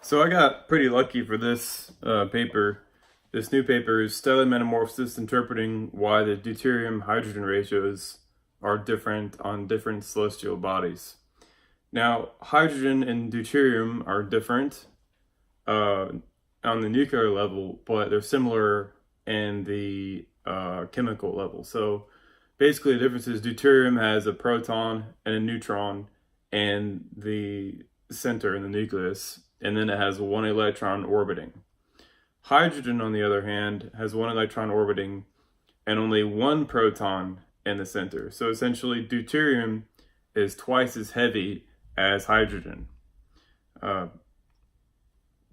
So I got pretty lucky for this paper. This new paper is Stellar Metamorphosis Interpreting Why the Deuterium Hydrogen Ratios are Different on Different Celestial Bodies. Now, hydrogen and deuterium are different on the nuclear level, but they're similar in the chemical level. So basically the difference is deuterium has a proton and a neutron in the center in the nucleus, and then it has one electron orbiting. Hydrogen, on the other hand, has one electron orbiting and only one proton in the center. So essentially, deuterium is twice as heavy as hydrogen, for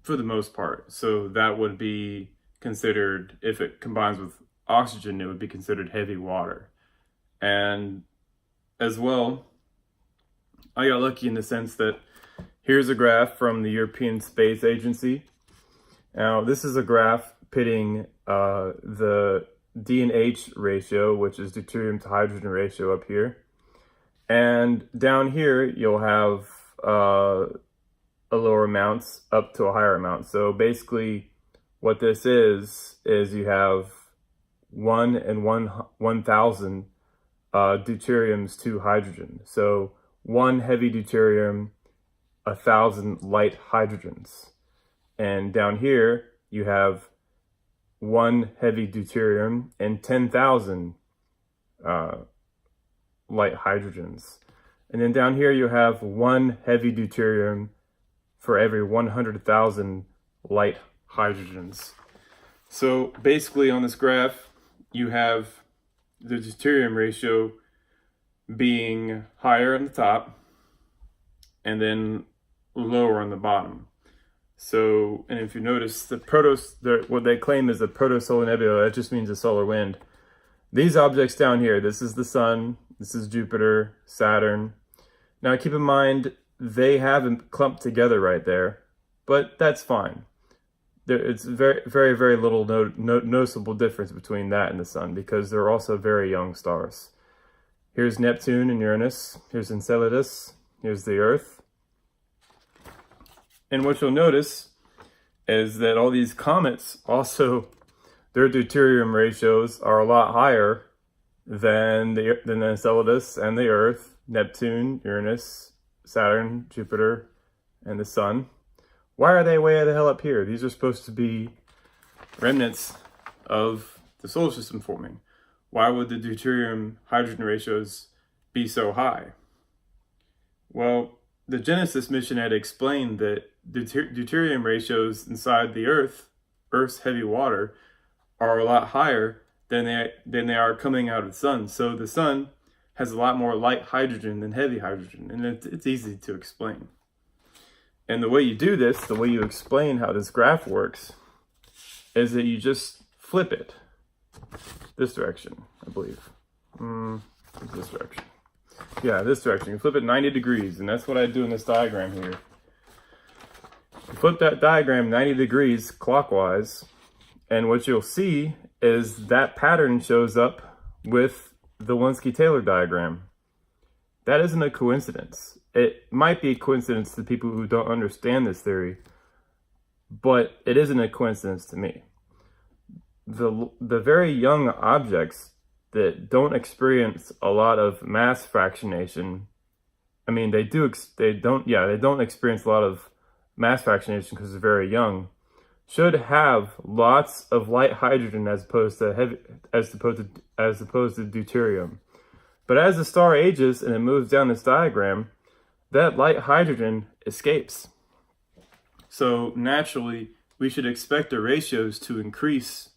the most part. So that would be considered, if it combines with oxygen, it would be considered heavy water. And as well, I got lucky in the sense that here's a graph from the European Space Agency. Now, this is a graph pitting the D and H ratio, which is deuterium to hydrogen ratio up here. And down here, you'll have a lower amounts up to a higher amount. So basically, what this is you have 1 and 1,000 deuteriums to hydrogen. So 1 heavy deuterium, 1,000 light hydrogens. And down here, you have 1 heavy deuterium and 10,000 light hydrogens. And then down here, you have 1 heavy deuterium for every 100,000 light hydrogens. So basically on this graph, you have the deuterium ratio being higher on the top and then lower on the bottom. So, and if you notice, what they claim is a protosolar nebula, that just means a solar wind. These objects down here, this is the sun, this is Jupiter, Saturn. Now keep in mind, they haven't clumped together right there, but that's fine. It's very, very, very little noticeable difference between that and the sun, because they're also very young stars. Here's Neptune and Uranus, here's Enceladus, here's the Earth. And what you'll notice is that all these comets also, their deuterium ratios are a lot higher than Enceladus and the Earth, Neptune, Uranus, Saturn, Jupiter, and the Sun. Why are they way the hell up here? These are supposed to be remnants of the solar system forming. Why would the deuterium hydrogen ratios be so high? Well, the Genesis mission had explained that deuterium ratios inside the Earth's heavy water, are a lot higher than they are coming out of the sun. So the sun has a lot more light hydrogen than heavy hydrogen, and it's easy to explain. And the way you do this, the way you explain how this graph works, is that you just flip it this direction, I believe. This direction. Yeah, this direction. You flip it 90 degrees, and that's what I do in this diagram here. You flip that diagram 90 degrees clockwise, and what you'll see is that pattern shows up with the Wensky-Taylor diagram. That isn't a coincidence. It might be a coincidence to people who don't understand this theory, but it isn't a coincidence to me. The very young objects that don't experience a lot of mass fractionation, I mean, they don't experience a lot of mass fractionation because they're very young, should have lots of light hydrogen as opposed to deuterium. But as the star ages and it moves down this diagram, that light hydrogen escapes. So naturally, we should expect the ratios to increase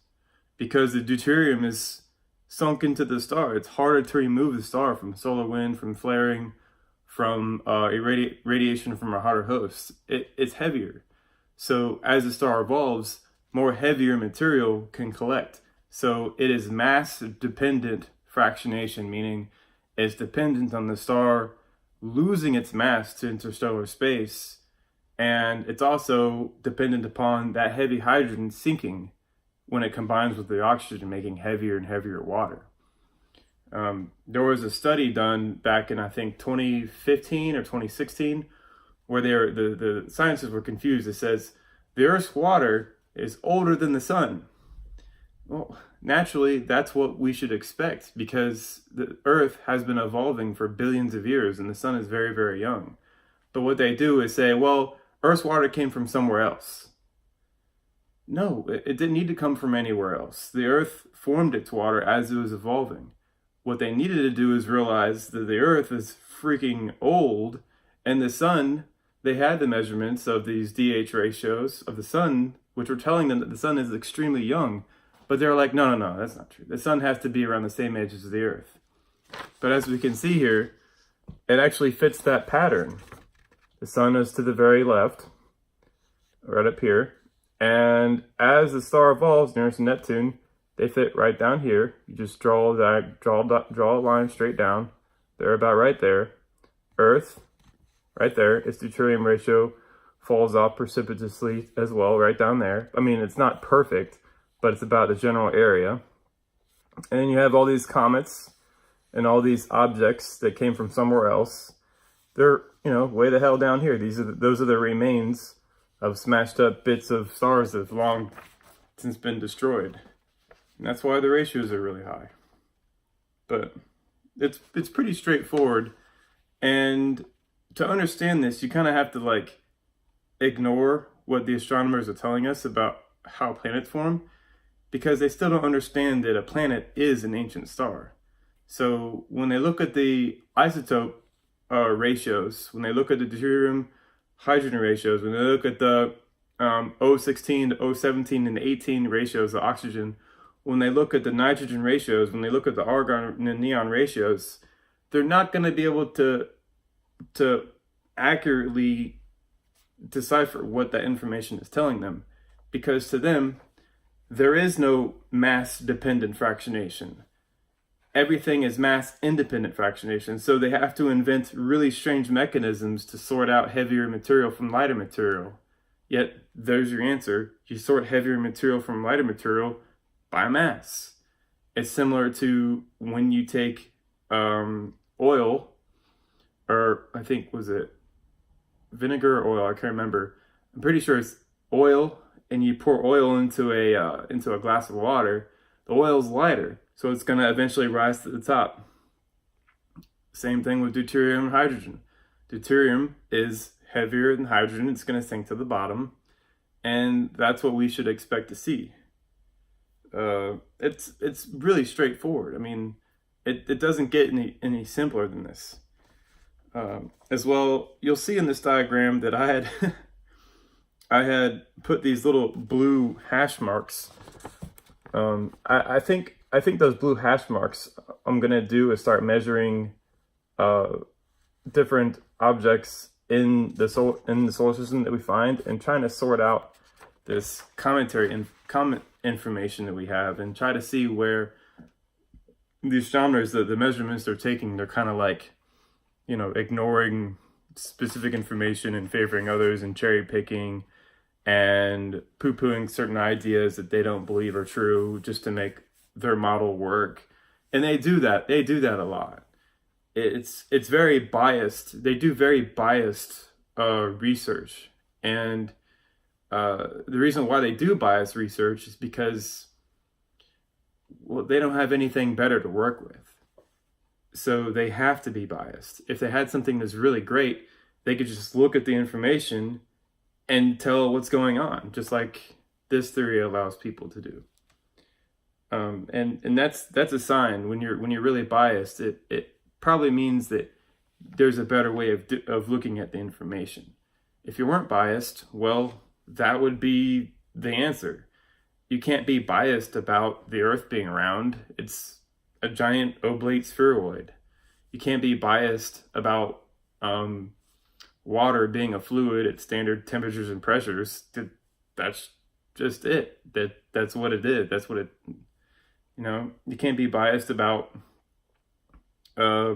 because the deuterium is sunk into the star. It's harder to remove the star from solar wind, from flaring, from radiation from a hotter host. It's heavier. So as the star evolves, more heavier material can collect. So it is mass-dependent fractionation, meaning it's dependent on the star losing its mass to interstellar space, and it's also dependent upon that heavy hydrogen sinking when it combines with the oxygen, making heavier and heavier water. There was a study done back in, I think, 2015 or 2016, where the scientists were confused. It says the Earth's water is older than the sun. Well, naturally, that's what we should expect, because the Earth has been evolving for billions of years and the sun is very, very young. But what they do is say, well, Earth's water came from somewhere else. No, it didn't need to come from anywhere else. The Earth formed its water as it was evolving. What they needed to do is realize that the Earth is freaking old, and the sun, they had the measurements of these DH ratios of the sun, which were telling them that the sun is extremely young. But they're like, no, that's not true. The sun has to be around the same age as the Earth. But as we can see here, it actually fits that pattern. The sun is to the very left, right up here. And as the star evolves nearest Neptune, they fit right down here. You just draw a line straight down. They're about right there. Earth, right there. Its deuterium ratio falls off precipitously as well, right down there. I mean, it's not perfect, but it's about the general area. And then you have all these comets and all these objects that came from somewhere else. They're, way the hell down here. Those are the remains of smashed up bits of stars that have long since been destroyed. And that's why the ratios are really high. But it's pretty straightforward. And to understand this, you kind of have to ignore what the astronomers are telling us about how planets form, because they still don't understand that a planet is an ancient star. So when they look at the isotope ratios, when they look at the deuterium hydrogen ratios, when they look at the O16 to O17 and 18 ratios of oxygen, when they look at the nitrogen ratios, when they look at the argon and the neon ratios, they're not going to be able to accurately decipher what that information is telling them, because to them, there is no mass-dependent fractionation. Everything is mass-independent fractionation, so they have to invent really strange mechanisms to sort out heavier material from lighter material. Yet, there's your answer. You sort heavier material from lighter material by mass. It's similar to when you take oil, or I think, was it vinegar or oil? I can't remember. I'm pretty sure it's oil, and you pour oil into a glass of water. The oil's lighter, so it's going to eventually rise to the top. Same thing with deuterium and hydrogen. Deuterium is heavier than hydrogen. It's going to sink to the bottom, and that's what we should expect to see. It's really straightforward. I mean, it doesn't get any simpler than this. As well, you'll see in this diagram that I had I had put these little blue hash marks. I think those blue hash marks I'm gonna do is start measuring different objects in the solar system that we find, and trying to sort out this commentary and comment information that we have, and try to see where the astronomers, the measurements they're taking, they're kind of ignoring specific information and favoring others, and cherry picking and poo-pooing certain ideas that they don't believe are true just to make their model work. And they do that a lot. It's very biased. They do very biased research. And the reason why they do biased research is because, well, they don't have anything better to work with. So they have to be biased. If they had something that's really great, they could just look at the information and tell what's going on, just like this theory allows people to do. And that's a sign when you're really biased. It probably means that there's a better way of looking at the information. If you weren't biased, well, that would be the answer. You can't be biased about the Earth being round. It's a giant oblate spheroid. You can't be biased about water being a fluid at standard temperatures and pressures. That's just it. That's what it is. That's what it. You can't be biased about I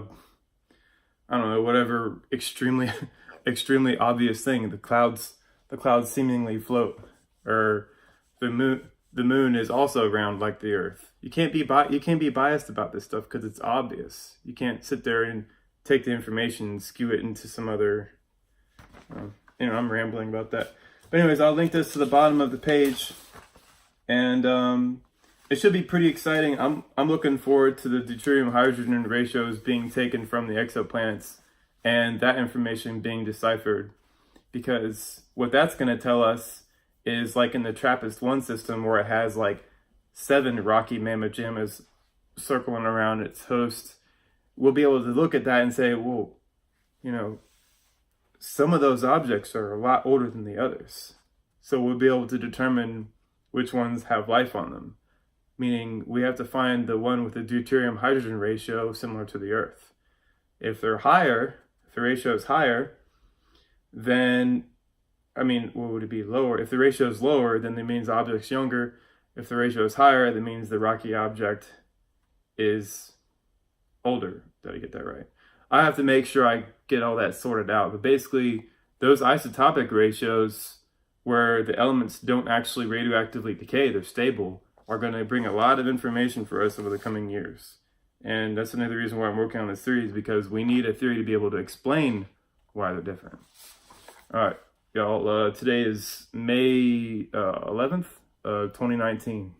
don't know, whatever extremely obvious thing. The clouds seemingly float, or the moon is also round like the Earth. You can't be biased about this stuff because it's obvious. You can't sit there and take the information and skew it into some other Anyway, I'm rambling about that. But anyways, I'll link this to the bottom of the page, and it should be pretty exciting. I'm looking forward to the deuterium hydrogen ratios being taken from the exoplanets and that information being deciphered, because what that's going to tell us is, like in the TRAPPIST-1 system, where it has like 7 rocky mamma jammas circling around its host, we'll be able to look at that and say, well, some of those objects are a lot older than the others. So we'll be able to determine which ones have life on them. Meaning we have to find the one with the deuterium hydrogen ratio similar to the Earth. If they're higher, if the ratio is higher, then, what would it be? Lower. If the ratio is lower, then it means the object's younger. If the ratio is higher, that means the rocky object is older. Did I get that right? I have to make sure I get all that sorted out. But basically, those isotopic ratios, where the elements don't actually radioactively decay, they're stable, are going to bring a lot of information for us over the coming years. And that's another reason why I'm working on this theory, is because we need a theory to be able to explain why they're different. All right, y'all, today is May 11th, 2019.